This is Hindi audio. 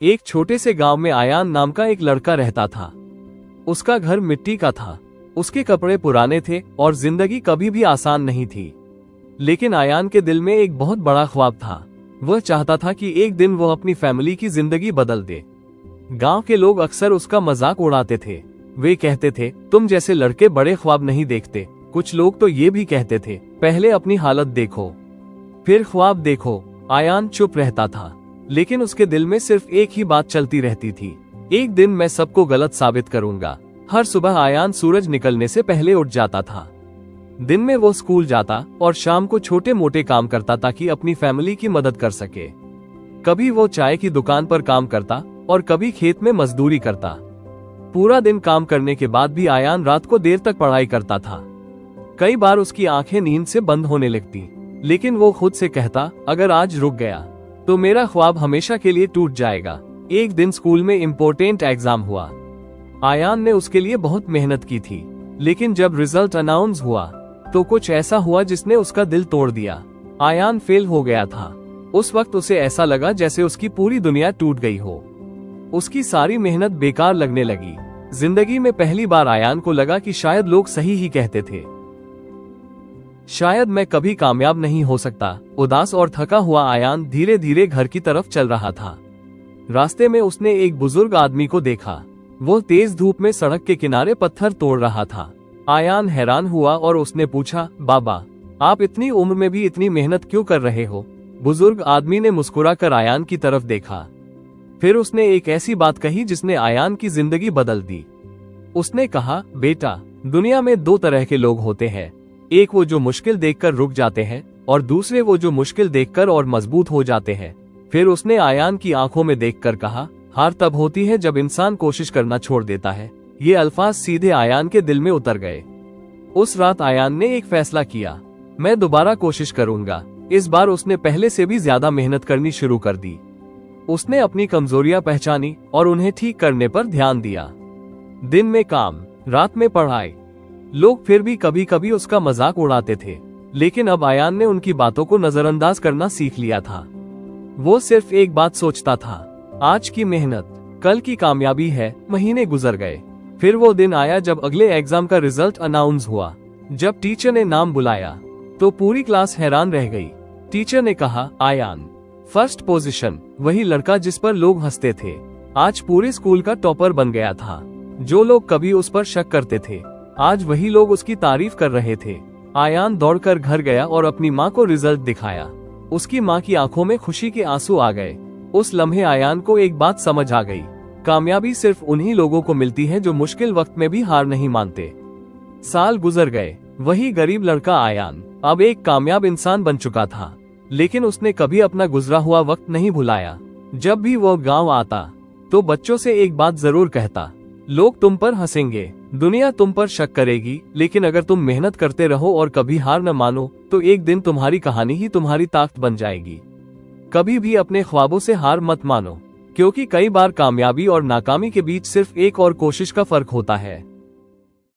एक छोटे से गांव में आयान नाम का एक लड़का रहता था। उसका घर मिट्टी का था, उसके कपड़े पुराने थे और जिंदगी कभी भी आसान नहीं थी। लेकिन आयान के दिल में एक बहुत बड़ा ख्वाब था। वह चाहता था कि एक दिन वह अपनी फैमिली की जिंदगी बदल दे। गांव के लोग अक्सर उसका मजाक उड़ाते थे। वे कहते थे, तुम जैसे लड़के बड़े ख्वाब नहीं देखते। कुछ लोग तो ये भी कहते थे, पहले अपनी हालत देखो फिर ख्वाब देखो। आयान चुप रहता था, लेकिन उसके दिल में सिर्फ एक ही बात चलती रहती थी, एक दिन मैं सबको गलत साबित करूंगा। हर सुबह आयान सूरज निकलने से पहले उठ जाता था। दिन में वो स्कूल जाता और शाम को छोटे मोटे काम करता ताकि अपनी फैमिली की मदद कर सके। कभी वो चाय की दुकान पर काम करता और कभी खेत में मजदूरी करता। पूरा दिन काम करने के बाद भी आयान रात को देर तक पढ़ाई करता था। कई बार उसकी आंखें नींद से बंद होने लगती, लेकिन वो खुद से कहता, अगर आज रुक गया तो मेरा ख्वाब हमेशा के लिए टूट जाएगा। एक दिन स्कूल में इम्पोर्टेंट एग्जाम हुआ। आयान ने उसके लिए बहुत मेहनत की थी, लेकिन जब रिजल्ट अनाउंस हुआ तो कुछ ऐसा हुआ जिसने उसका दिल तोड़ दिया। आयान फेल हो गया था। उस वक्त उसे ऐसा लगा जैसे उसकी पूरी दुनिया टूट गई हो। उसकी सारी मेहनत बेकार लगने लगी। जिंदगी में पहली बार आयान को लगा कि शायद लोग सही ही कहते थे। शायद मैं कभी कामयाब नहीं हो सकता। उदास और थका हुआ आयान धीरे धीरे घर की तरफ चल रहा था। रास्ते में उसने एक बुजुर्ग आदमी को देखा। वो तेज धूप में सड़क के किनारे पत्थर तोड़ रहा था। आयान हैरान हुआ और उसने पूछा, बाबा, आप इतनी उम्र में भी इतनी मेहनत क्यों कर रहे हो? बुजुर्ग आदमी ने मुस्कुराकर आयान की तरफ देखा। फिर उसने एक ऐसी बात कही जिसने आयान की जिंदगी बदल दी। उसने कहा, बेटा, दुनिया में दो तरह के लोग होते हैं। एक वो जो मुश्किल देखकर रुक जाते हैं और दूसरे वो जो मुश्किल देखकर और मजबूत हो जाते हैं। फिर उसने आयान की आंखों में देखकर कहा, हार तब होती है जब इंसान कोशिश करना छोड़ देता है। ये अल्फाज सीधे आयान के दिल में उतर गए। उस रात आयान ने एक फैसला किया, मैं दोबारा कोशिश करूंगा। इस बार उसने पहले से भी ज्यादा मेहनत करनी शुरू कर दी। उसने अपनी कमजोरियां पहचानी और उन्हें ठीक करने पर ध्यान दिया। दिन में काम, रात में पढ़ाई। लोग फिर भी कभी कभी उसका मजाक उड़ाते थे, लेकिन अब आयान ने उनकी बातों को नजरअंदाज करना सीख लिया था। वो सिर्फ एक बात सोचता था, आज की मेहनत कल की कामयाबी है। महीने गुजर गए। फिर वो दिन आया जब अगले एग्जाम का रिजल्ट अनाउंस हुआ। जब टीचर ने नाम बुलाया तो पूरी क्लास हैरान रह गई। टीचर ने कहा, आयान, फर्स्ट पोजीशन। वही लड़का जिस पर लोग हंसते थे, आज पूरे स्कूल का टॉपर बन गया था। जो लोग कभी उस पर शक करते थे, आज वही लोग उसकी तारीफ कर रहे थे। आयान दौड़कर घर गया और अपनी माँ को रिजल्ट दिखाया। उसकी माँ की आंखों में खुशी के आंसू आ गए। उस लम्हे आयान को एक बात समझ आ गई, कामयाबी सिर्फ उन्हीं लोगों को मिलती है जो मुश्किल वक्त में भी हार नहीं मानते। साल गुजर गए। वही गरीब लड़का आयान अब एक कामयाब इंसान बन चुका था, लेकिन उसने कभी अपना गुजरा हुआ वक्त नहीं भुलाया। जब भी वो गांव आता तो बच्चों से एक बात जरूर कहता, लोग तुम पर हंसेंगे, दुनिया तुम पर शक करेगी, लेकिन अगर तुम मेहनत करते रहो और कभी हार न मानो तो एक दिन तुम्हारी कहानी ही तुम्हारी ताकत बन जाएगी। कभी भी अपने ख्वाबों से हार मत मानो, क्योंकि कई बार कामयाबी और नाकामी के बीच सिर्फ एक और कोशिश का फर्क होता है।